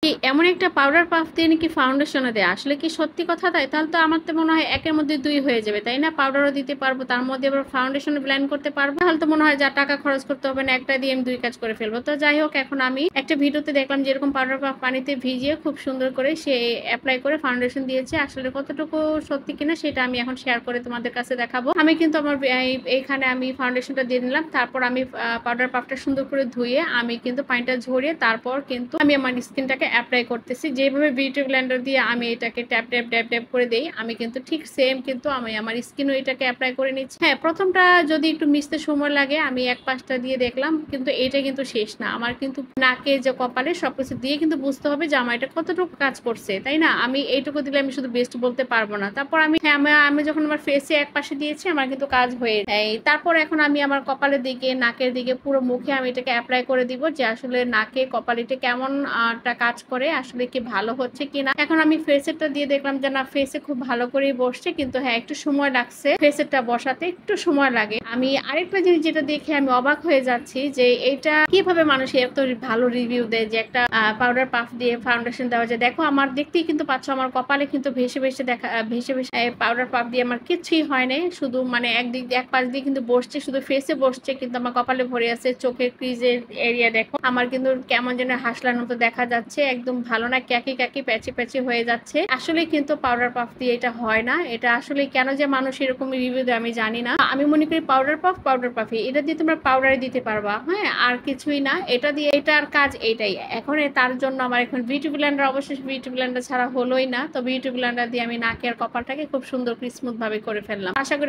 এমন একটা powder puff দিয়ে নাকি ফাউন্ডেশনে দেয়, আসলে কি সত্যি কথা তাই? তাহলে তো আমার তো মনে হয় একের মধ্যে দুই হয়ে যাবে, তাই না? পাউডারও দিতে পারবো, তার মধ্যে আবার ফাউন্ডেশন ব্লেন্ড করতে পারবো, তাহলে তো মনে হয় যা টাকা খরচ করতে হবে না, একটা দিয়ে আমি দুই কাজ করে ফেলবো। তো যাই হোক, এখন আমি একটা ভিডিওতে দেখলাম যে এরকম পাউডার পাফ পানিতে ভিজিয়ে খুব সুন্দর করে সে অ্যাপ্লাই করে ফাউন্ডেশন দিয়েছে। আসলে কতটুকু সত্যি কিনা সেটা আমি এখন শেয়ার করে তোমাদের কাছে দেখাবো। আমি কিন্তু আমার এইখানে আমি ফাউন্ডেশনটা দিয়ে নিলাম, তারপর আমি পাউডার পাফটা সুন্দর করে ধুয়ে আমি কিন্তু পানিটা ঝরিয়ে তারপর কিন্তু আমি আমার স্কিনটাকে অ্যাপ্লাই করতেছি। যেভাবে বিউটি ব্লেন্ডার দিয়ে আমি এটাকে ট্যাপ ট্যাপ ট্যাপ ট্যাপ করে দেই, আমি কিন্তু ঠিক সেম কিন্তু আমি আমার স্কিনও এটাকে অ্যাপ্লাই করে নিচ্ছি। হ্যাঁ, প্রথমটা যদি একটু মিশতে সময় লাগে, আমি এক পাশটা দিয়ে দেখলাম, কিন্তু এটা কিন্তু শেষ না। আমার কিন্তু নাকে যে কপালে সবকিছু দিয়ে কিন্তু বুঝতে হবে যে আমার এটা কতটুকু কাজ করছে, তাই না? আমি এইটুকু দিলে আমি শুধু বেস্ট বলতে পারবো না। তারপর আমি হ্যাঁ আমি যখন আমার ফেসে এক পাশে দিয়েছি আমার কিন্তু কাজ হয়ে যায়। তারপর এখন আমি আমার কপালের দিকে, নাকের দিকে, পুরো মুখে আমি এটাকে অ্যাপ্লাই করে দিব যে আসলে নাকে কপালিতে কেমন কাজ করে, আসলে কি ভালো হচ্ছে কিনা। এখন আমি ফেসেরটা দিয়ে দেখলাম যে না, ফেসে খুব ভালো করেই বসছে, কিন্তু হ্যাঁ একটু সময় লাগছে, ফেসেরটা বসাতে একটু সময় লাগে। আমি আরেকটা জিনিস যেটা দেখে আমি অবাক হয়ে যাচ্ছি যে এটা কিভাবে মানুষ এত ভালো রিভিউ দেয় যে একটা পাউডার পাফ দিয়ে ফাউন্ডেশন দেওয়া যায়। দেখো, আমার দেখতেই কিন্তু পাচ্ছ আমার কপালে কিন্তু ভেসে ভেসে ভেসে ভেসে পাউডার পাফ দিয়ে আমার কিছুই হয় নাই, শুধু মানে একদিক দিয়ে এক পাশ দিয়ে কিন্তু বসছে, শুধু ফেসে বসছে, কিন্তু আমার কপালে ভরে আছে। চোখের ক্রিজের এরিয়া দেখো আমার কিন্তু কেমন যেন হাসলার মতো দেখা যাচ্ছে, একদম ভালো না, ক্যাকি ক্যাকি প্যাচি প্যাচি হয়ে যাচ্ছে। আসলে কিন্তু পাউডার পাফ দিয়ে এটা হয় না। এটা আসলে কেন যে মানুষ এরকম রিভিউ দেয় আমি জানি না। আমি মনে করি পাউডার পাফই, এটা দিয়ে তোমরা পাউডারে দিতে পারবা, হ্যাঁ, আর কিছুই না। এটা দিয়ে এটার কাজ এটাই। এখন তার জন্য আমার এখন বিউটি ব্লেন্ডার, অবশ্যই বিউটি ব্লেন্ডার ছাড়া হলোই না। তো বিউটি ব্লেন্ডার দিয়ে আমি নাকের কপালটাকে খুব সুন্দর স্মুথ ভাবে করে ফেললাম। আশা করি